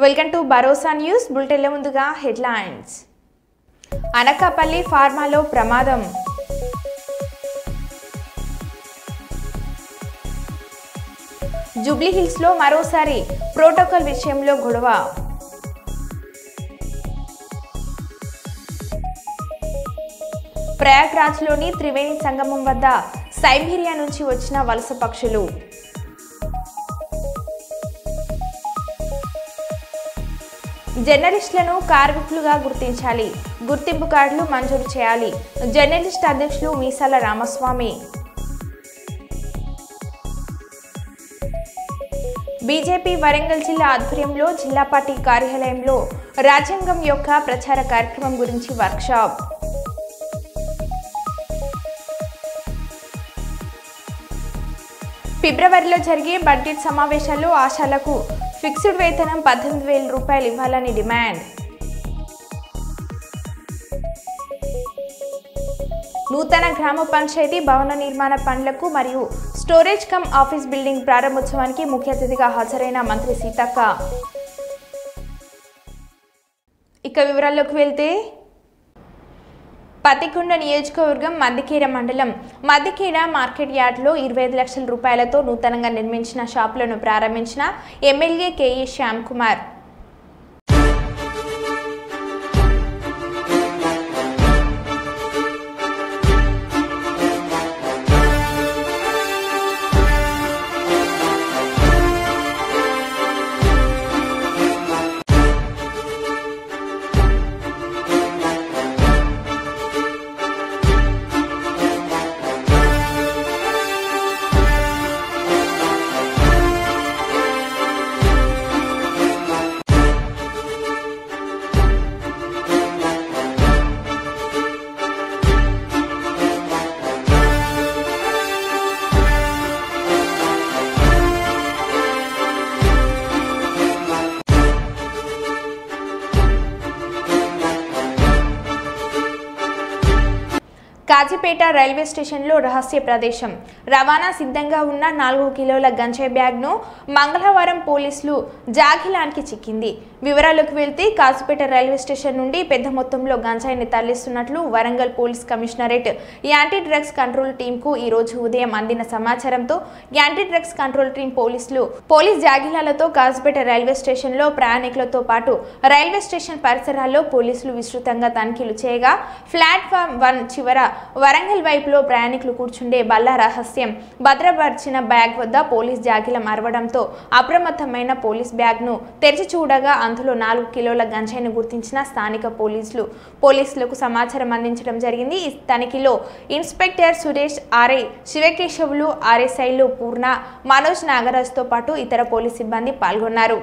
Welcome to Bharosa news బులెటిన్ల ముందుగా headlines. Anakapalli ఫార్మాలో ప్రమాదం. జూబ్లీహిల్స్ లో మరోసారి ప్రోటోకాల్ విషయంలో గొడవ. ప్రయాగ్రాజ్లోని త్రివేణి సంగమం వద్ద సైబీరియా నుంచి వచ్చిన వలస పక్షులు. జర్నలిస్టులను కార్మికులుగా గుర్తించాలి, గుర్తింపు కార్డులు మంజూరు చేయాలి. జర్నలిస్ట్ అధ్యక్షులు మీసాల రామస్వామి. బీజేపీ వరంగల్ జిల్లా ఆధ్వర్యంలో జిల్లా పార్టీ కార్యాలయంలో రాజ్యాంగం యొక్క ప్రచార కార్యక్రమం గురించి వర్క్షాప్. ఫిబ్రవరిలో జరిగే బడ్జెట్ సమావేశాల్లో ఆశాలకు ఫిక్స్డ్ వేతనం 18,000 రూపాయలు ఇవ్వాలని డిమాండ్. నూతన గ్రామ పంచాయతీ భవన నిర్మాణ పనులకు మరియు స్టోరేజ్ కమ్ ఆఫీస్ బిల్డింగ్ ప్రారంభోత్సవానికి ముఖ్య అతిథిగా హాజరైన మంత్రి సీతక్క. ఇక వివరాల్లోకి వెళ్తే, పత్తికొండ నియోజకవర్గం మద్దికేర మండలం మద్దికేర మార్కెట్ యార్డ్లో 25 లక్షల రూపాయలతో నూతనంగా నిర్మించిన షాపులను ప్రారంభించిన ఎమ్మెల్యే కేఈ శ్యామ్ కుమార్. కాజీపేట రైల్వే స్టేషన్లో రహస్య ప్రదేశం. రవాణా సిద్ధంగా ఉన్న 4 కిలోల గంజాయి బ్యాగ్ను మంగళవారం పోలీసులు జాగిలానికి చిక్కింది. వివరాల్లోకి వెళ్తే, కాజీపేట రైల్వే స్టేషన్ నుండి పెద్ద మొత్తంలో గంజాయిని తరలిస్తున్నట్లు Warangal police commissionerate anti drugs control టీంకు ఈ రోజు ఉదయం అందిన సమాచారంతో anti drugs control team police జాగిలాలతో కాజీపేట రైల్వే స్టేషన్లో ప్రయాణికులతో పాటు రైల్వే స్టేషన్ పరిసరాల్లో పోలీసులు విస్తృతంగా తనిఖీలు చేయగా ప్లాట్ఫామ్ 1 చివర వరంగల్ వైపులో ప్రయాణికులు కూర్చుండే బల్ల రహస్యం భద్రపరిచిన బ్యాగ్ వద్ద పోలీస్ జాగిలం అరవడంతో అప్రమత్తమైన పోలీస్ బ్యాగ్ను తెరిచి చూడగా అందులో 4 కిలోల గంజాయిని గుర్తించిన స్థానిక పోలీసులకు సమాచారం అందించడం జరిగింది. ఈ తనిఖీలో ఇన్స్పెక్టర్ సురేష్, ఆర్ఐ శివకేశవులు, ఆర్ఎస్ఐలు పూర్ణ, మనోజ్ నాగరాజ్తో పాటు ఇతర పోలీస్ సిబ్బంది పాల్గొన్నారు.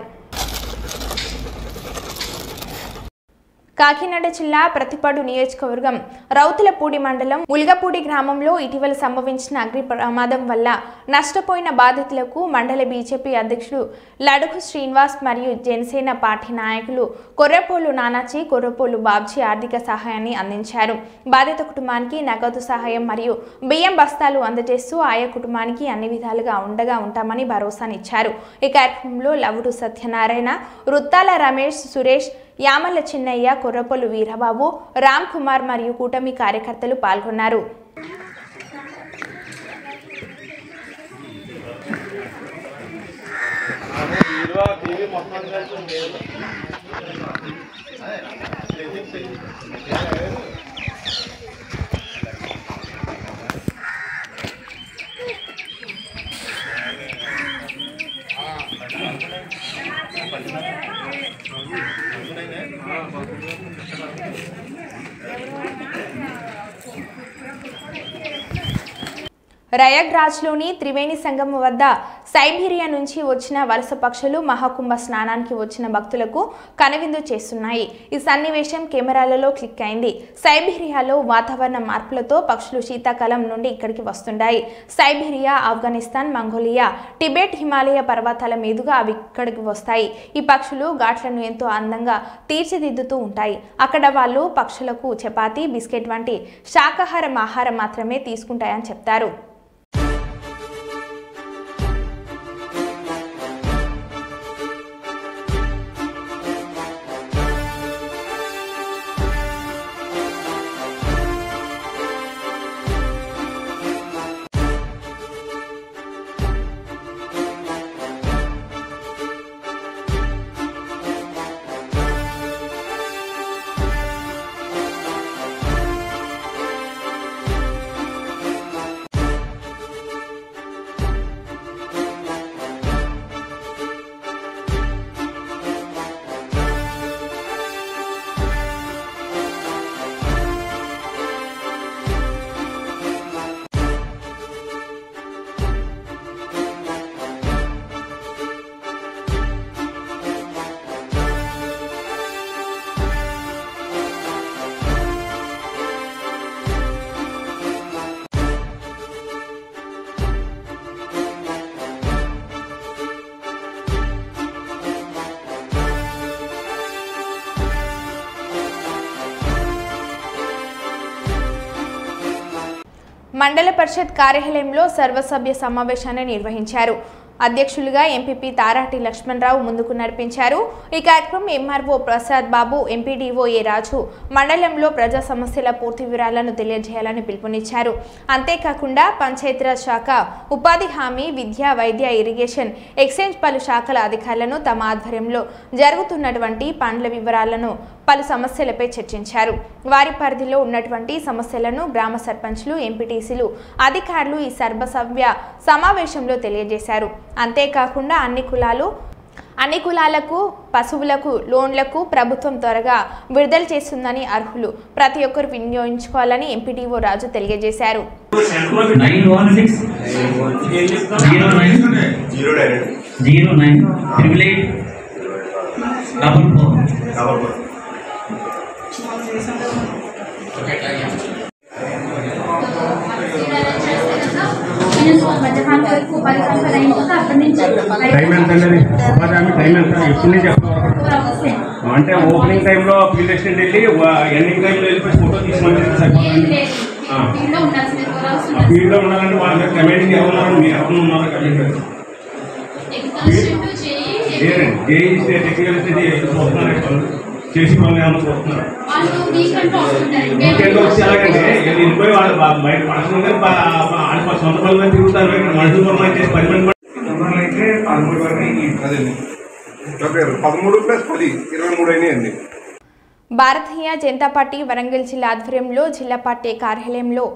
కాకినాడ జిల్లా ప్రతిపాడు నియోజకవర్గం రౌతులపూడి మండలం ముల్గపూడి గ్రామంలో ఇటీవల సంభవించిన అగ్ని ప్రమాదం వల్ల నష్టపోయిన బాధితులకు మండల బీజేపీ అధ్యక్షుడు లడుగు శ్రీనివాస్ మరియు జనసేన పార్టీ నాయకులు కొర్రపోలు నానాజీ, కొర్రపోలు బాబ్జీ ఆర్థిక సహాయాన్ని అందించారు. బాధిత కుటుంబానికి నగదు సహాయం మరియు బియ్యం బస్తాలు అందజేస్తూ ఆయా కుటుంబానికి అన్ని విధాలుగా ఉండగా ఉంటామని భరోసానిచ్చారు. ఈ కార్యక్రమంలో లవుడు సత్యనారాయణ, రుత్తాల రమేష్, సురేష్, యామల చిన్నయ్య, కొర్రపోలు వీరబాబు, రామ్ కుమార్ మరియు కూటమి కార్యకర్తలు పాల్గొన్నారు. ప్రయాగ్రాజ్లోని త్రివేణి సంగమం వద్ద సైబీరియా నుంచి వచ్చిన వలస పక్షులు మహాకుంభ స్నానానికి వచ్చిన భక్తులకు కనువిందు చేస్తున్నాయి. ఈ సన్నివేశం కెమెరాలలో క్లిక్ అయింది. సైబీరియాలో వాతావరణ మార్పులతో పక్షులు శీతాకాలం నుండి ఇక్కడికి వస్తుంటాయి. Siberia, Afghanistan, Mongolia, Tibet, Himalaya పర్వతాల మీదుగా అవి ఇక్కడికి వస్తాయి. ఈ పక్షులు ఘాట్లను ఎంతో అందంగా తీర్చిదిద్దుతూ ఉంటాయి. అక్కడ వాళ్ళు పక్షులకు చపాతీ, బిస్కెట్ వంటి శాకాహారం ఆహారం మాత్రమే తీసుకుంటాయని చెప్తారు. మండల పరిషత్ కార్యాలయంలో సర్వసభ్య సమావేశాన్ని నిర్వహించారు. అధ్యక్షులుగా ఎంపీపీ తారాటి లక్ష్మణరావు ముందుకు నడిపించారు. ఈ కార్యక్రమం MRO Prasad Babu, MPDO A Raju మండలంలో ప్రజా సమస్యల పూర్తి వివరాలను తెలియజేయాలని పిలుపునిచ్చారు. అంతేకాకుండా పంచాయతీరాజ్ శాఖ, ఉపాధి హామీ, విద్య, వైద్య, ఇరిగేషన్, ఎక్సైజ్ పలు శాఖల అధికారులను తమ ఆధ్వర్యంలో జరుగుతున్నటువంటి పనుల వివరాలను, పలు సమస్యలపై చర్చించారు. వారి పరిధిలో ఉన్నటువంటి సమస్యలను గ్రామ సర్పంచ్లు, ఎంపీటీసీలు, అధికారులు ఈ సర్వసభ్య సమావేశంలో తెలియజేశారు. అంతేకాకుండా అన్ని కులాలకు పశువులకు లోన్లకు ప్రభుత్వం త్వరగా విడుదల చేస్తుందని అర్హులు ప్రతి ఒక్కరు వినియోగించుకోవాలని ఎంపీడీఓ రాజు తెలియజేశారు. అంటే ఓపెనింగ్ టైంలో ఫీల్డ్ అసిస్టెంట్ వెళ్ళి ఎండింగ్ టైంలో వెళ్ళిపోయి ఫోటో తీసుకొని ఫీల్డ్ లో ఉండాలంటే వాళ్ళ కమిటీకి ఎవరు ఉన్నారు టెక్నికల్ చేసి వాళ్ళు ఏమన్నా చూస్తున్నారు. వీకెండ్ వచ్చి ఎలాగంటే వెళ్ళిపోయి వాళ్ళు బయట పడుతుంది సొంత పనులు తిరుగుతారు. ఇక్కడ మనుషులు పనులు చేసి 10 మంది అయితే 13 వరకు 13+10 23 అయినాయండి. భారతీయ జనతా పార్టీ వరంగల్ జిల్లా ఆధ్వర్యంలో జిల్లా పార్టీ కార్యాలయంలో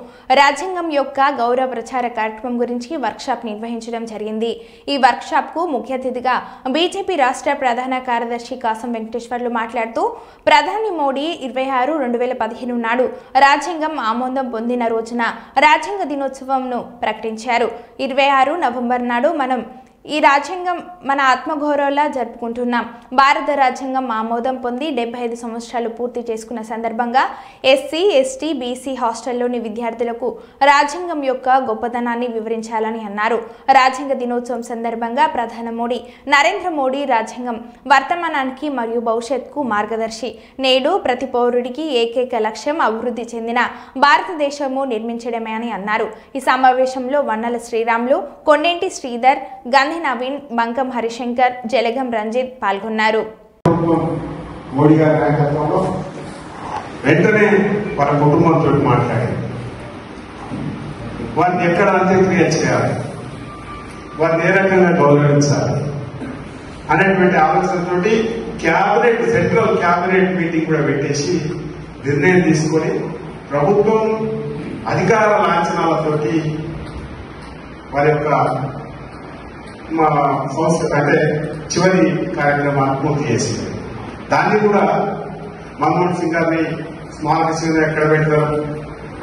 రాజ్యాంగం యొక్క గౌరవ ప్రచార కార్యక్రమం గురించి వర్క్షాప్ నిర్వహించడం జరిగింది. ఈ వర్క్షాప్కు ముఖ్య అతిథిగా బీజేపీ రాష్ట్ర ప్రధాన కార్యదర్శి కాసం వెంకటేశ్వర్లు మాట్లాడుతూ ప్రధాని మోడీ 26/2015 నాడు రాజ్యాంగం ఆమోదం పొందిన రోజున రాజ్యాంగ దినోత్సవంను ప్రకటించారు. 26 నవంబర్ నాడు మనం ఈ రాజ్యాంగం మన ఆత్మగౌరవంలా జరుపుకుంటున్నాం. భారత రాజ్యాంగం ఆమోదం పొంది 75 సంవత్సరాలు పూర్తి చేసుకున్న సందర్భంగా ఎస్సీ, ఎస్టీ, బీసీ హాస్టల్లోని విద్యార్థులకు రాజ్యాంగం యొక్క గొప్పతనాన్ని వివరించాలని అన్నారు. రాజ్యాంగ దినోత్సవం సందర్భంగా ప్రధాని మోడీ నరేంద్ర మోడీ రాజ్యాంగం వర్తమానానికి మరియు భవిష్యత్తుకు మార్గదర్శి. నేడు ప్రతి పౌరుడికి ఏకైక లక్ష్యం అభివృద్ధి చెందిన భారతదేశము నిర్మించడమే అని అన్నారు. ఈ సమావేశంలో వన్నల శ్రీరాములు, కొండేంటి శ్రీధర్, గంధి నవీన్, బంకం హరిశంకర్, జలగం రంజిత్ పాల్గొన్నారు. మోడీ గారి నాయకత్వంలో వెంటనే వాళ్ళ కుటుంబంతో మాట్లాడి వారిని ఎక్కడ అంత్యక్రియ చేయాలి, వారిని ఏ రకంగా గౌరవించాలి అనేటువంటి ఆలోచనతోటి సెంట్రల్ క్యాబినెట్ మీటింగ్ కూడా పెట్టేసి నిర్ణయం తీసుకొని ప్రభుత్వం అధికార లాంఛనాలతోటి వారి యొక్క సంస్థ అంటే చివరి కార్యక్రమాన్ని పూర్తి చేసింది. దాన్ని కూడా మన్మోహన్ సింగ్ గారిని స్మారక చిహ్నం ఎక్కడ పెడతారు,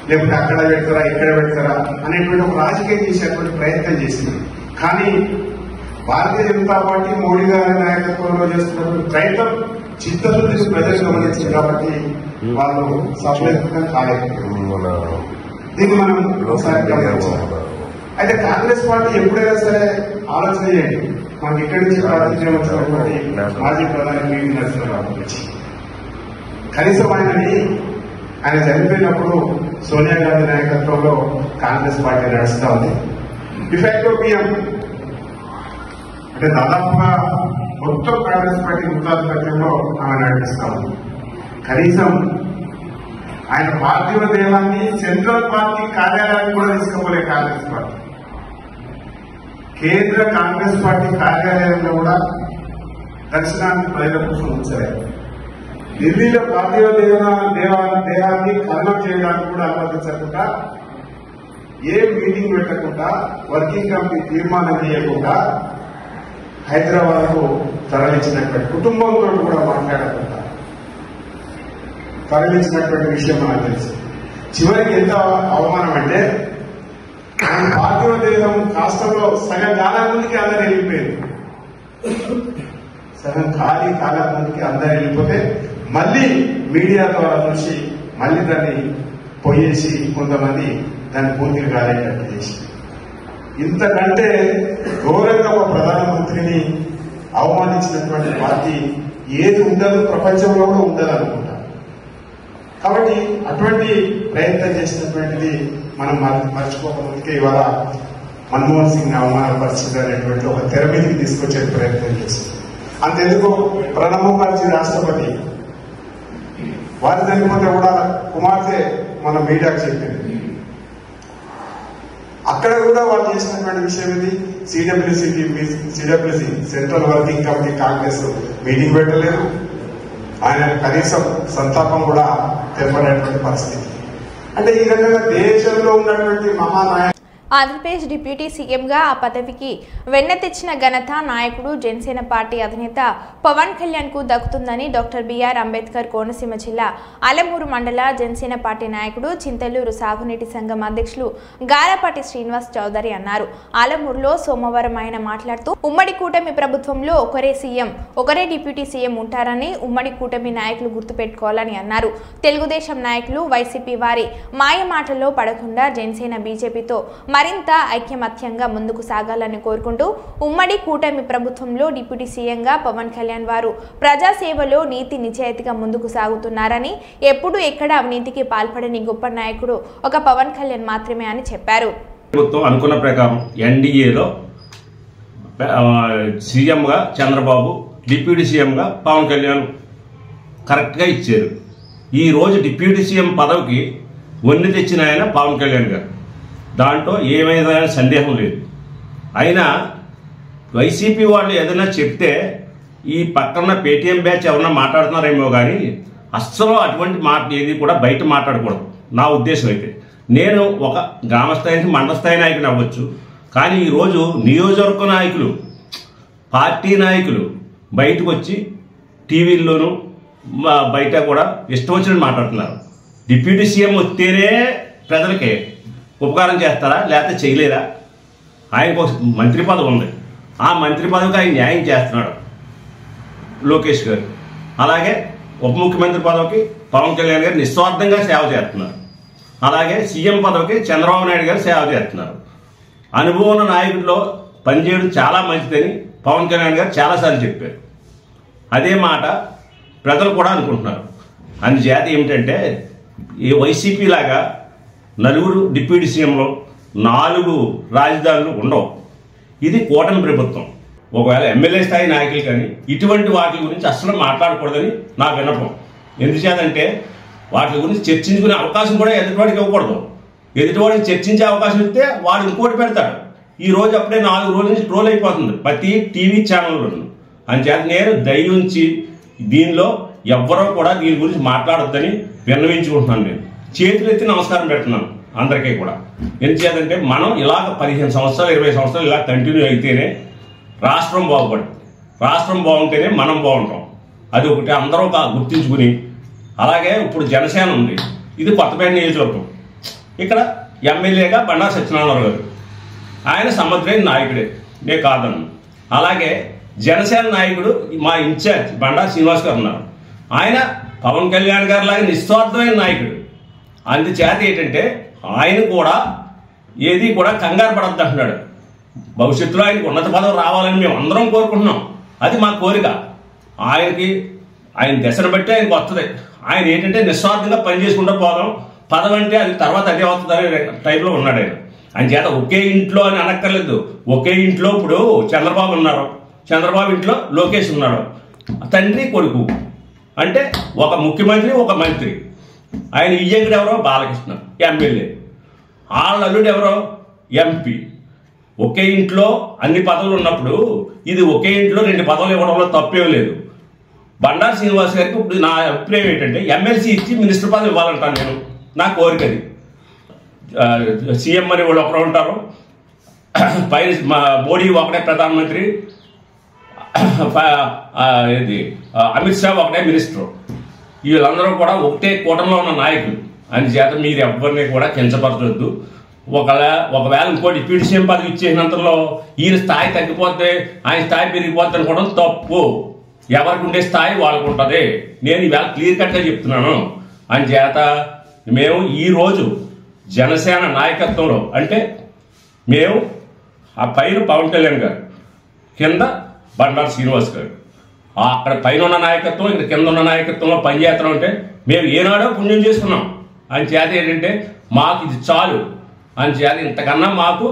లేకపోతే అక్కడ పెడతారా, ఇక్కడ పెడతారా అనేటువంటి ఒక రాజకీయం చేసేటువంటి ప్రయత్నం చేసింది. కానీ భారతీయ జనతా పార్టీ మోడీ గారి నాయకత్వంలో చేస్తున్నటువంటి ప్రయత్నం చిత్తశుద్ధిని ప్రజలు గమనించింది కాబట్టి వాళ్ళు సఫలీకృతం కాలేకపోయారు. దీన్ని మనం ఒకసారి గమనించాలి. అయితే కాంగ్రెస్ పార్టీ ఎప్పుడైనా సరే ఆలోచన చేయండి, మనకి ఇక్కడి నుంచి ప్రాతినిధ్యం వచ్చినటువంటి మాజీ ప్రధాని పివి నరసింహారావు గురించి కనీసం ఆయన చనిపోయినప్పుడు సోనియా గాంధీ నాయకత్వంలో కాంగ్రెస్ పార్టీ నడుస్తూ ఉంది. డిఫాక్టో పిఎం అంటే దాదాపుగా మొత్తం కాంగ్రెస్ పార్టీ ముఖ్యాధిపత్యంలో ఆమె నడిపిస్తా ఉంది. కనీసం ఆయన పార్థివ దేహాన్ని సెంట్రల్ పార్టీ కార్యాలయానికి కూడా తీసుకుపోలే కాంగ్రెస్ పార్టీ. కేంద్ర కాంగ్రెస్ పార్టీ కార్యాలయంలో కూడా దర్శనానికి ప్రజల కోసం ఉంచలేదు. ఢిల్లీలో పార్థివ దేహాన్ని ఖననం చేయడానికి కూడా అనుమతించకుండా, ఏ మీటింగ్ పెట్టకుండా, వర్కింగ్ కమిటీ తీర్మానం చేయకుండా హైదరాబాద్ కు తరలించినటువంటి కుటుంబంతో కూడా మాట్లాడకుండా తరలించినటువంటి విషయం మనకు తెలుసు. చివరికి ఎంత అవమానం అంటే ఆయన పార్థివ దేహం రాష్ట్రంలో సగం కాలం ముందుకి అందరు వెళ్ళిపోయింది. సగం కాలం ముందుకి అందరు వెళ్ళిపోతే మళ్ళీ మీడియా ద్వారా చూసి మళ్ళీ దాన్ని పోయేసి కొంతమంది దాన్ని పూర్తిగా కాలేటట్టు చేసి, ఇంతకంటే ఘోరంగా ఒక ప్రధానమంత్రిని అవమానించినటువంటి పార్టీ ఏది ఉండదు, ప్రపంచంలో కూడా ఉండదు అనుకుంటా. కాబట్టి అటువంటి ప్రయత్నం చేసినటువంటిది మనం మర్చిపోకముందుకే ఇవాళ మన్మోహన్ సింగ్ అవమాన పరిస్థితి అనేటువంటి ఒక తెర మీదకి తీసుకొచ్చే ప్రయత్నం చేస్తుంది. అంతెందుకు ప్రణబ్ ముఖర్జీ రాష్ట్రపతి వారు చనిపోతే కూడా కుమార్తె మన మీడియాకు చెప్పింది. అక్కడ కూడా వాళ్ళు చేసినటువంటి విషయం ఇది. CWC central working committee Congress meeting పెట్టలేదు. ఆయన కనీసం సంతాపం కూడా తెలపలేటువంటి పరిస్థితి. అంటే ఈ రకంగా దేశంలో ఉన్నటువంటి మహానాయకులు ఆంధ్రప్రదేశ్ డిప్యూటీ సీఎంగా ఆ పదవికి వెన్న తెచ్చిన ఘనత నాయకుడు జనసేన పార్టీ అధినేత పవన్ కళ్యాణ్ కు దక్కుతుందని డాక్టర్ బిఆర్ అంబేద్కర్ కోనసీమ జిల్లా అలమూరు మండల జనసేన పార్టీ నాయకుడు చింతలూరు సాగునీటి సంఘం అధ్యక్షులు గారపాటి శ్రీనివాస్ చౌదరి అన్నారు. ఆలమూరులో సోమవారం ఆయన మాట్లాడుతూ ఉమ్మడి కూటమి ప్రభుత్వంలో ఒకరే సీఎం ఒకరే డిప్యూటీ సీఎం ఉంటారని ఉమ్మడి కూటమి నాయకులు గుర్తుపెట్టుకోవాలని అన్నారు. తెలుగుదేశం నాయకులు వైసీపీ వారి మాయ మాటల్లో పడకుండా జనసేన బీజేపీతో మరింత ఐక్యమత్యంగా ముందుకు సాగాలని కోరుకుంటూ ఉమ్మడి కూటమి ప్రభుత్వంలో డిప్యూటీ సీఎంగా పవన్ కళ్యాణ్ వారు ప్రజాసేవలో నీతి నిజాయితీగా ముందుకు సాగుతున్నారని, ఎప్పుడు ఎక్కడ అవినీతికి పాల్పడని గొప్ప నాయకుడు ఒక పవన్ కళ్యాణ్ మాత్రమే అని చెప్పారు. ప్రభుత్వం అనుకున్న ప్రకారం ఎన్డీఏలో సీఎంగా చంద్రబాబు, డిప్యూటీ సీఎంగా పవన్ కళ్యాణ్ కరెక్ట్గా ఇచ్చారు. ఈ రోజు డిప్యూటీ సీఎం పదవికి వన్నె తెచ్చిన ఆయన పవన్ కళ్యాణ్ గారు, దాంట్లో ఏమైనా సందేహం లేదు. అయినా వైసీపీ వాళ్ళు ఏదైనా చెప్తే ఈ పక్కన పేటీఎం బ్యాచ్ ఎవరన్నా మాట్లాడుతున్నారేమో కానీ అస్సలు అటువంటి మాట ఏది కూడా బయట మాట్లాడకూడదు నా ఉద్దేశం. అయితే నేను ఒక గ్రామస్థాయి నుంచి మండల స్థాయి నాయకుని అవ్వచ్చు, కానీ ఈరోజు నియోజకవర్గ నాయకులు, పార్టీ నాయకులు బయటకు వచ్చి టీవీల్లోనూ బయట కూడా ఇష్టం వచ్చినట్టు మాట్లాడుతున్నారు. డిప్యూటీ సీఎం వస్తేనే ప్రజలకే ఉపకారం చేస్తారా లేకపోతే చేయలేరా? ఆయనకు ఒక మంత్రి పదవి ఉంది, ఆ మంత్రి పదవికి ఆయన న్యాయం చేస్తున్నాడు లోకేష్ గారు. అలాగే ఉప ముఖ్యమంత్రి పదవికి పవన్ కళ్యాణ్ గారు నిస్వార్థంగా సేవ చేస్తున్నారు. అలాగే సీఎం పదవికి చంద్రబాబు నాయుడు గారు సేవ చేస్తున్నారు. అనుభవం ఉన్న నాయకుడిలో పనిచేయడం చాలా మంచిదని పవన్ కళ్యాణ్ గారు చాలాసార్లు చెప్పారు. అదే మాట ప్రజలు కూడా అనుకుంటున్నారు. అందుచేత ఏమిటంటే ఈ వైసీపీ లాగా నలుగురు డిప్యూటీ సీఎంలో 4 రాజధానులు ఉండవు. ఇది కూటమి ప్రభుత్వం. ఒకవేళ ఎమ్మెల్యే స్థాయి నాయకులు కానీ ఇటువంటి వాటి గురించి అస్సలు మాట్లాడకూడదని నా విన్నపం. ఎందుచేతంటే వాటి గురించి చర్చించుకునే అవకాశం కూడా ఎదుటివాడికి ఇవ్వకూడదు. ఎదుటివాడికి చర్చించే అవకాశం ఇస్తే వాడు ఇంకోటి పెడతాడు. ఈ రోజు అప్పుడే 4 రోజుల నుంచి ట్రోల్ అయిపోతుంది ప్రతి టీవీ ఛానల్లోనూ. అందుచేత నేను దయించి దీనిలో ఎవ్వరూ కూడా దీని గురించి మాట్లాడొద్దని విన్నవించుకుంటున్నాను. నేను చేతులు ఎత్తి నమస్కారం పెడుతున్నాను అందరికీ కూడా. ఎందుచేతంటే మనం ఇలాగ 15 సంవత్సరాలు 20 సంవత్సరాలు ఇలా కంటిన్యూ అయితేనే రాష్ట్రం బాగుపడుతుంది. రాష్ట్రం బాగుంటేనే మనం బాగుంటాం. అది ఒకటి అందరూ గుర్తించుకుని, అలాగే ఇప్పుడు జనసేన ఉంది, ఇది కొత్తపేట నియోజకవర్గం. ఇక్కడ ఎమ్మెల్యేగా బండా సత్యనారాయణ గారు, ఆయన సమర్థమైన నాయకుడే, నేను కాదన్ను. అలాగే జనసేన నాయకుడు మా ఇన్ఛార్జ్ బండా శ్రీనివాస్ గారు ఉన్నారు. ఆయన పవన్ కళ్యాణ్ గారి లాగా నిస్వార్థమైన నాయకుడు. అందుచేత ఏంటంటే ఆయన కూడా ఏది కూడా కంగారు పడద్దు అంటున్నాడు. భవిష్యత్తులో ఆయనకు ఉన్నత పదవి రావాలని మేము అందరం కోరుకుంటున్నాం. అది మా కోరిక. ఆయన దశను బట్టి ఆయనకు వస్తుంది. ఆయన ఏంటంటే నిస్వార్థంగా పనిచేసుకుంటూ పోదాం, పదవి అంటే అది తర్వాత అదే వస్తుంది అనే టైప్లో ఉన్నాడు ఆయన. ఆయన చేత ఒకే ఇంట్లో అని అనక్కర్లేదు. ఒకే ఇంట్లో ఇప్పుడు చంద్రబాబు ఉన్నారు, చంద్రబాబు ఇంట్లో లోకేష్ ఉన్నాడు, తండ్రి కొడుకు. అంటే ఒక ముఖ్యమంత్రి ఒక మంత్రి. ఆయన ఇయ్యంకుడు ఎవరో బాలకృష్ణ ఎమ్మెల్యే, వాళ్ళ అల్లుడు ఎవరో ఎంపీ. ఒకే ఇంట్లో అన్ని పదవులు ఉన్నప్పుడు ఇది ఒకే ఇంట్లో 2 పదవులు ఇవ్వడంలో తప్పేం లేదు. బండారు శ్రీనివాస్ గారికి ఇప్పుడు నా అభిప్రాయం ఏంటంటే ఎమ్మెల్సీ ఇచ్చి మినిస్టర్ పదవి ఇవ్వాలంటాను నేను. నా కోరిక అది. సీఎం అని వాళ్ళు ఒకరు ఉంటారు, పై మోడీ ఒకటే ప్రధానమంత్రి, ఇది అమిత్ షా ఒకటే మినిస్టర్. వీళ్ళందరూ కూడా ఒకటే కూటమిలో ఉన్న నాయకులు. అందుచేత మీరు ఎవరిని కూడా కించపరచొద్దు. ఒకవేళ ఇంకో డిప్యూటీ సీఎం పదవి ఇచ్చేసినంతలో ఈయన స్థాయి తగ్గిపోతే ఆయన స్థాయి పెరిగిపోతే అనుకోవడం తప్పు. ఎవరికి ఉండే స్థాయి వాళ్ళకు ఉంటుంది. నేను ఈవేళ క్లియర్ కట్గా చెప్తున్నాను. అందుచేత మేము ఈరోజు జనసేన నాయకత్వంలో, అంటే మేము ఆ పైన పవన్ కళ్యాణ్ గారు, కింద బండారు శ్రీనివాస్ గారు, అక్కడ పైన ఉన్న నాయకత్వం ఇక్కడ కింద ఉన్న నాయకత్వంలో పనిచేస్తున్నాం. అంటే మేము ఏనాడో పుణ్యం చేసుకున్నాం. అని చేత ఏంటంటే మాకు ఇది చాలు. అని చేయాలి. ఇంతకన్నా మాకు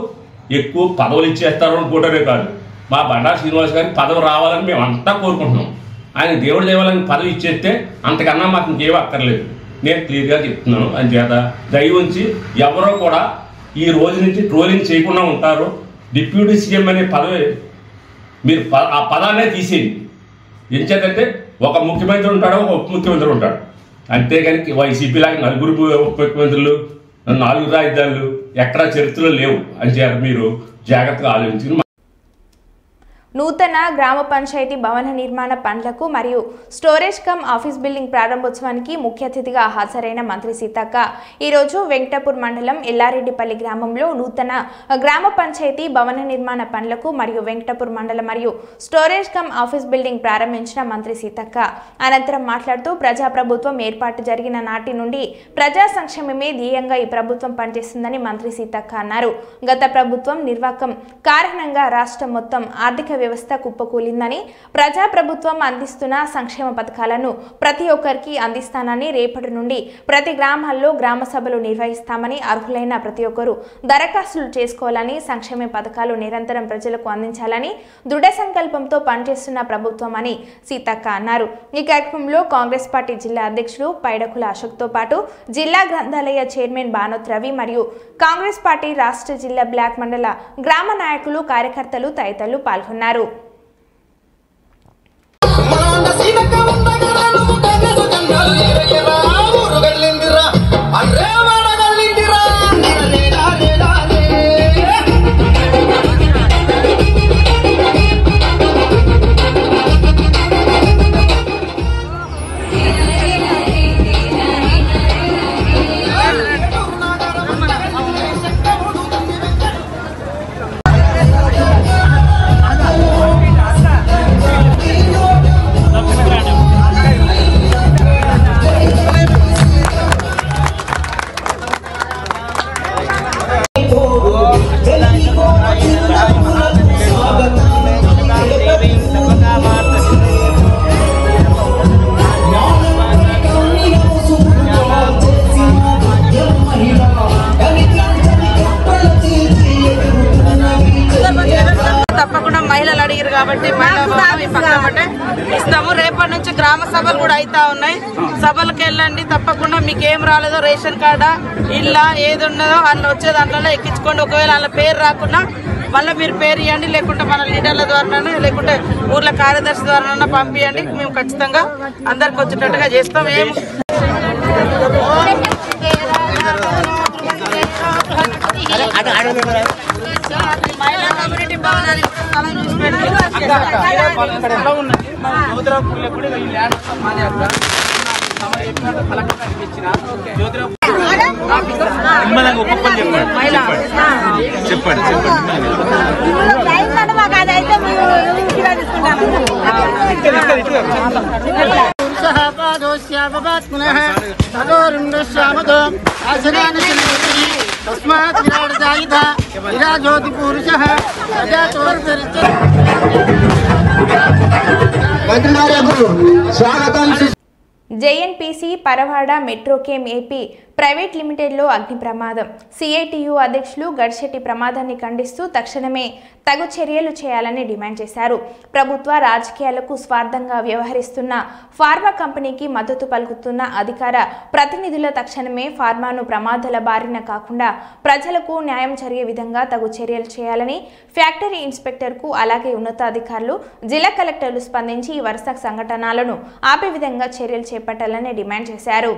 ఎక్కువ పదవులు ఇచ్చేస్తారు అనుకోవటమే కాదు, మా బండా శ్రీనివాస్ గారికి పదవి రావాలని మేము అంతా కోరుకుంటున్నాం. ఆయన దేవుడు దేవాలని పదవి ఇచ్చేస్తే అంతకన్నా మాకు ఇంకేం అక్కర్లేదు. నేను క్లియర్గా చెప్తున్నాను. అని చేత దయ ఉంచి ఎవరో కూడా ఈ రోజు నుంచి ట్రోలింగ్ చేయకుండా ఉంటారు. డిప్యూటీ సీఎం అనే పదవి మీరు ఆ పదాన్నే తీసేయండి. ఏం చేద్దంటే ఒక ముఖ్యమంత్రి ఉంటాడు, ఒక ఉప ముఖ్యమంత్రి ఉంటాడు. అంతేగాని వైసీపీ లాగా 4 ఉప ముఖ్యమంత్రులు, 4 రాజధానులు ఎక్కడా చరిత్రలో లేవు. అని చేత మీరు జాగ్రత్తగా ఆలోచించుకుని నూతన గ్రామ పంచాయతీ భవన నిర్మాణ పనులకు మరియు స్టోరేజ్ కమ్ ఆఫీస్ బిల్డింగ్ ప్రారంభోత్సవానికి ముఖ్య అతిథిగా హాజరైన మంత్రి సీతక్క ఈరోజు వెంకటాపూర్ మండలం ఎల్లారెడ్డిపల్లి గ్రామంలో నూతన గ్రామ పంచాయతీ భవన నిర్మాణ పనులకు మరియు వెంకటాపూర్ మండలం మరియు స్టోరేజ్ కమ్ ఆఫీస్ బిల్డింగ్ ప్రారంభించిన మంత్రి సీతక్క అనంతరం మాట్లాడుతూ ప్రజాప్రభుత్వం ఏర్పాటు జరిగిన నాటి నుండి ప్రజా సంక్షేమమే ధ్యేయంగా ఈ ప్రభుత్వం పనిచేస్తుందని మంత్రి సీతక్క అన్నారు. గత ప్రభుత్వం నిర్వాకం కారణంగా రాష్ట్రం మొత్తం ఆర్థిక వ్యవస్థ కుప్పకూలిందని, ప్రజా ప్రభుత్వం అందిస్తున్న సంక్షేమ పథకాలను ప్రతి ఒక్కరికి అందిస్తానని, రేపటి నుండి ప్రతి గ్రామాల్లో గ్రామ సభలు నిర్వహిస్తామని, అర్హులైన ప్రతి ఒక్కరూ దరఖాస్తులు చేసుకోవాలని, సంక్షేమ పథకాలు నిరంతరం ప్రజలకు అందించాలని దృఢ సంకల్పంతో పనిచేస్తున్న ప్రభుత్వం అని సీతక్క అన్నారు. ఈ కార్యక్రమంలో కాంగ్రెస్ పార్టీ జిల్లా అధ్యక్షుడు పైడకుల అశోక్తో పాటు జిల్లా గ్రంథాలయ చైర్మన్ బానోత్ రవి మరియు కాంగ్రెస్ పార్టీ రాష్ట్ర జిల్లా బ్లాక్ మండల గ్రామ నాయకులు, కార్యకర్తలు తదితరులు పాల్గొన్నారు. ఇస్తాము. రేపటి నుంచి గ్రామ సభలు కూడా అవుతా ఉన్నాయి. సభలకు వెళ్ళండి. తప్పకుండా మీకు ఏం రాలేదో రేషన్ కార్డా, ఇల్లా ఏది ఉన్నదో అందులో వచ్చే దాంట్లో ఎక్కించుకోండి. ఒకవేళ అందులో పేరు రాకుండా మళ్ళీ మీరు పేరు ఇవ్వండి, లేకుంటే మన లీడర్ల ద్వారానైనా లేకుంటే ఊర్ల కార్యదర్శి ద్వారానైనా పంపించండి. మేము ఖచ్చితంగా అందరికి వచ్చేటట్టుగా చేస్తాం. మహిళా కమ్యూనిటీ భవనానికి జేఎన్పీసీ పరవాడ మెట్రోకేమ్ ఏపీ ప్రైవేట్ లిమిటెడ్లో అగ్ని ప్రమాదం. సిఐటియు అధ్యక్షులు గడిశెట్టి ప్రమాదాన్ని ఖండిస్తూ తక్షణమే తగు చర్యలు చేయాలని డిమాండ్ చేశారు. ప్రభుత్వ రాజకీయాలకు స్వార్థంగా వ్యవహరిస్తున్న ఫార్మా కంపెనీకి మద్దతు పలుకుతున్న అధికార ప్రతినిధుల తక్షణమే ఫార్మాను ప్రమాదాల బారిన కాకుండా ప్రజలకు న్యాయం జరిగే విధంగా తగు చర్యలు చేయాలని ఫ్యాక్టరీ ఇన్స్పెక్టర్కు అలాగే ఉన్నతాధికారులు, జిల్లా కలెక్టర్లు స్పందించి ఈ వరుస సంఘటనలను ఆపే విధంగా చర్యలు చేపట్టాలని డిమాండ్ చేశారు.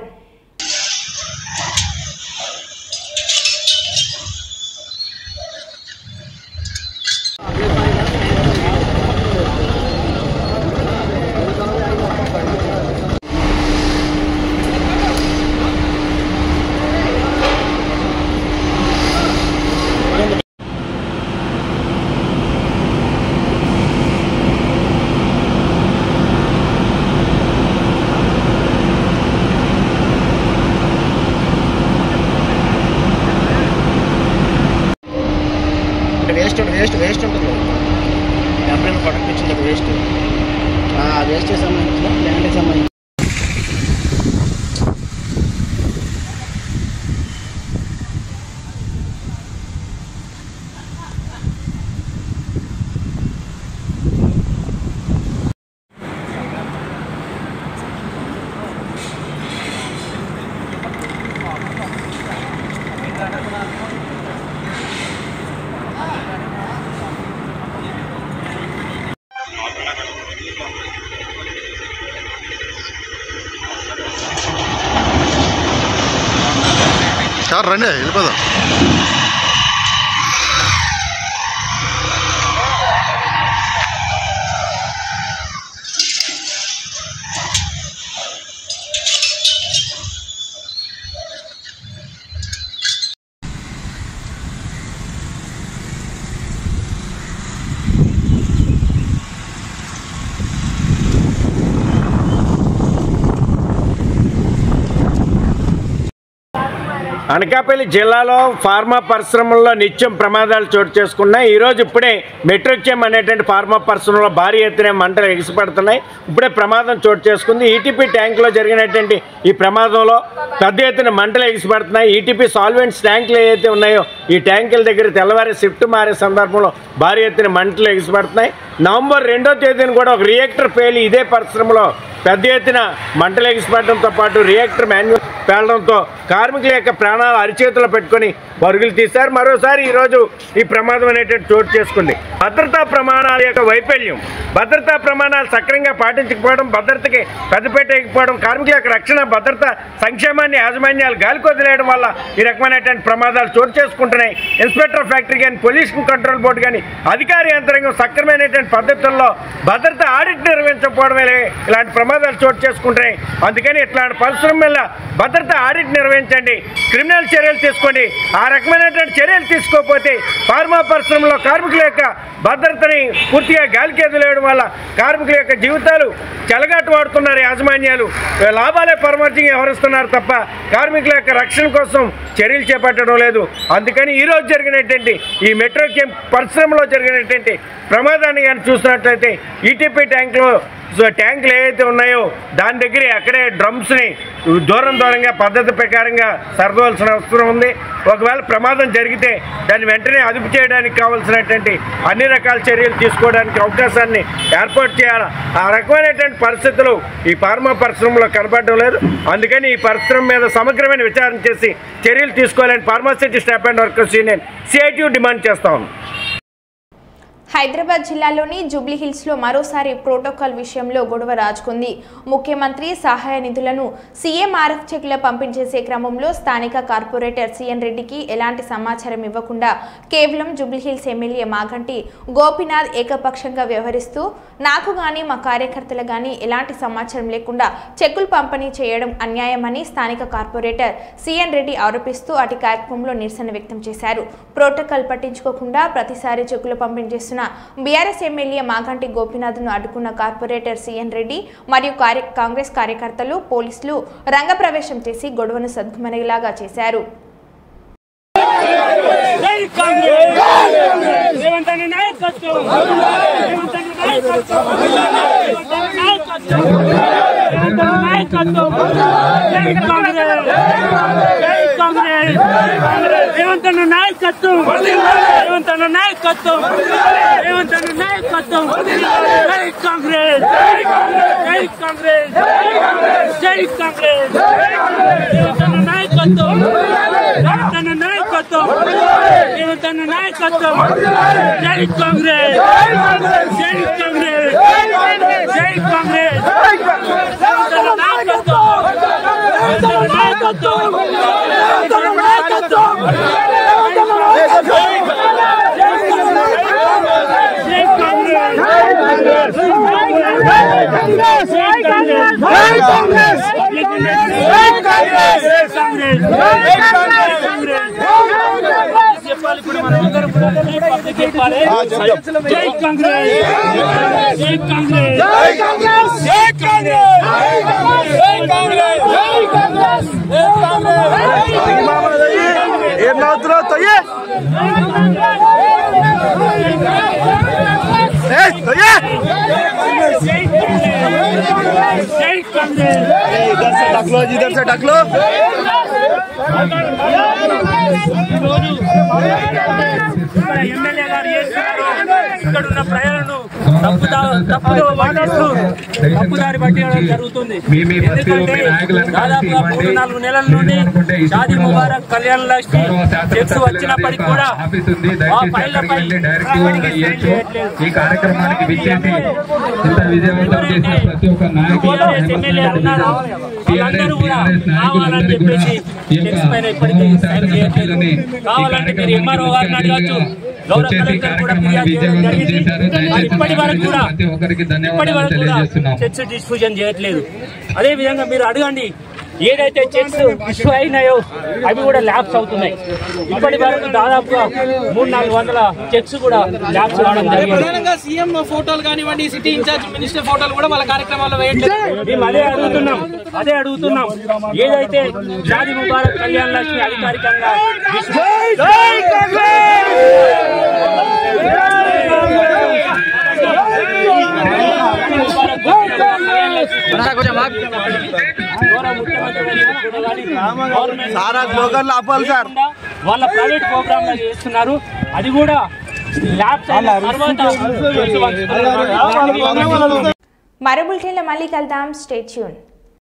సార్ రండి వెళ్ళిపోదాం. అనకాపల్లి జిల్లాలో ఫార్మా పరిశ్రమల్లో నిత్యం ప్రమాదాలు చోటు చేసుకున్నాయి. ఈరోజు ఇప్పుడే మెట్రోచెమ్ అనేటువంటి ఫార్మా పరిశ్రమలో భారీ ఎత్తున మంటలు ఎగిసిపడుతున్నాయి. ఇప్పుడే ప్రమాదం చోటు చేసుకుంది. ఈటీపీ ట్యాంకులో జరిగినటువంటి ఈ ప్రమాదంలో పెద్ద ఎత్తున మంటలు ఎగిసిపడుతున్నాయి. ఈటీపీ సాల్వెంట్స్ ట్యాంకులు ఏవైతే ఉన్నాయో ఈ ట్యాంకుల దగ్గర తెల్లవారి షిఫ్ట్ మారే సందర్భంలో భారీ ఎత్తున మంటలు ఎగిసిపడుతున్నాయి. నవంబర్ 2వ తేదీన కూడా ఒక రియాక్టర్ పేలి ఇదే పరిశ్రమలో పెద్ద ఎత్తున మంటలు ఎగిసిపడడంతో పాటు రియాక్టర్ మాన్యువల్ పేలడంతో కార్మికుల యొక్క ప్రాణాలు అరిచేతులు పెట్టుకొని పరుగులు తీశారు. మరోసారి ఈరోజు ఈ ప్రమాదం అనేటువంటి చోటు చేసుకుంది. భద్రతా ప్రమాణాల యొక్క వైఫల్యం, భద్రతా ప్రమాణాలు సక్రమంగా పాటించకపోవడం, భద్రతకి పెద్దపేట ఎక్కిపోవడం, కార్మికుల యొక్క రక్షణ భద్రత సంక్షేమాన్ని యాజమాన్యాలు గాలికి వదిలేయడం వల్ల ఈ రకమైనటువంటి ప్రమాదాలు చోటు చేసుకుంటున్నాయి. ఇన్స్పెక్టర్ ఫ్యాక్టరీ కానీ పొల్యూషన్ కంట్రోల్ బోర్డు కానీ అధికార యంత్రాంగం సక్రమైనటువంటి పద్ధతుల్లో భద్రత ఆడిట్ నిర్వహించకపోవడమే ఇలాంటి ప్రమాదాలు చోటు చేసుకుంటున్నాయి. అందుకని ఇట్లాంటి పరిశ్రమల భద్రత ఆడిట్ నిర్వహించండి, క్రిమినల్ చర్యలు తీసుకోండి. ఆ రకమైనటువంటి చర్యలు తీసుకోకపోతే ఫార్మా పరిశ్రమలో కార్మికుల యొక్క భద్రతని పూర్తిగా గాలికి వదిలేయడం వల్ల కార్మికుల యొక్క జీవితాలు చెలగాటు వాడుతున్నారు. యాజమాన్యాలు లాభాలే పరమార్థంగా వ్యవహరిస్తున్నారు తప్ప కార్మికుల యొక్క రక్షణ కోసం చర్యలు చేపట్టడం లేదు. అందుకని ఈరోజు జరిగినటువంటి ఈ మెట్రోచెమ్ పరిశ్రమలో జరిగినటువంటి ప్రమాదాన్ని కానీ చూసినట్లయితే ఈటీపీ ట్యాంకులు ఏవైతే ఉన్నాయో దాని దగ్గర అక్కడే డ్రమ్స్ని దూరంగా పద్ధతి ప్రకారంగా సర్దవలసిన అవసరం ఉంది. ఒకవేళ ప్రమాదం జరిగితే దాన్ని వెంటనే అదుపు చేయడానికి కావాల్సినటువంటి అన్ని రకాల చర్యలు తీసుకోవడానికి అవకాశాన్ని ఏర్పాటు చేయాలి. ఆ రకమైనటువంటి పరిస్థితులు ఈ ఫార్మా పరిశ్రమలో కనపడడం లేదు. అందుకని ఈ పరిశ్రమ మీద సమగ్రమైన విచారణ చేసి చర్యలు తీసుకోవాలని pharma city staff and workers union CITU demand చేస్తా ఉంది. హైదరాబాద్ జిల్లాలోని జూబ్లీహిల్స్లో మరోసారి ప్రోటోకాల్ విషయంలో గొడవ రాజుకుంది. ముఖ్యమంత్రి సహాయ నిధులను సీఎంఆర్ఎఫ్ చెక్ల పంపిణీ చేసే క్రమంలో స్థానిక కార్పొరేటర్ సిఎన్ రెడ్డికి ఎలాంటి సమాచారం ఇవ్వకుండా కేవలం జూబ్లీహిల్స్ ఎమ్మెల్యే మాగంటి గోపీనాథ్ ఏకపక్షంగా వ్యవహరిస్తూ నాకు గానీ మా కార్యకర్తలు గానీ ఎలాంటి సమాచారం లేకుండా చెక్కులు పంపిణీ చేయడం అన్యాయమని స్థానిక కార్పొరేటర్ సిఎన్ రెడ్డి ఆరోపిస్తూ అటు కార్యక్రమంలో నిరసన వ్యక్తం చేశారు. ప్రోటోకాల్ పట్టించుకోకుండా ప్రతిసారి చెక్కులు పంపిణీ చేస్తున్న బీఆర్ఎస్ ఎమ్మెల్యే మాగంటి గోపీనాథ్ను అడ్డుకున్న కార్పొరేటర్ సిఎన్ రెడ్డి మరియు కాంగ్రెస్ కార్యకర్తలు పోలీసులు రంగప్రవేశం చేసి గొడవను సద్దుమణిగేలాగా చేశారు. इधर से ढक लो। ఎమ్మెల్యే గారు ఇక్కడ ఉన్న ప్రజలను తప్పుదారి పట్టడం జరుగుతుంది. ఎందుకంటే దాదాపుగా 3-4 నెలల నుండి షాదీ ముబారక్ కళ్యాణ్ లక్ష్మి చెక్స్ వచ్చినప్పటికీ కూడా ఆ ఫైళ్లపై ఈ కార్యక్రమానికి విచ్చేసి ఇంత విజయవంతం చేసిన ప్రతి ఒక్క నాయకులు ఎమ్మెల్యే ఉన్నారు వాళ్ళందరూ కూడా కావాలని చెప్పేసి చెక్స్ పైన ఇప్పటికీ సైన్ చేయట్లేదు. కావాలంటే మీరు ఎంఆర్ఓ గారిని అడగచ్చు, గౌరవ కలెక్టర్ కూడా ఫిర్యాదు చేయడం జరిగింది. ఇప్పటి వరకు కూడా చెక్స్ డిస్ట్రిబ్యూషన్ చేయట్లేదు. అదే విధంగా మీరు అడగండి, ఏదైతే చెక్స్ ఇష్యూ అయినాయో అవి కూడా ల్యాబ్స్ అవుతున్నాయి. ఇప్పటి వరకు దాదాపుగా 300-400 చెక్స్ కూడా ల్యాబ్స్ రావడం జరిగింది. సీఎం ఫోటోలు కానివ్వండి, సిటీ ఇన్ఛార్జ్ మినిస్టర్ ఫోటోలు కూడా వాళ్ళ కార్యక్రమాల్లో వేయట్లేదు. మేము అదే అడుగుతున్నాం ఏదైతే షాదీ ముబారక్ కళ్యాణ లక్ష్మి అధికారికంగా వాళ్ళ ప్రైవేట్ ప్రోగ్రామ్ చేస్తున్నారు. అది కూడా మరో బులెటిన్లో మళ్ళీ కలుద్దాం. Stay tune.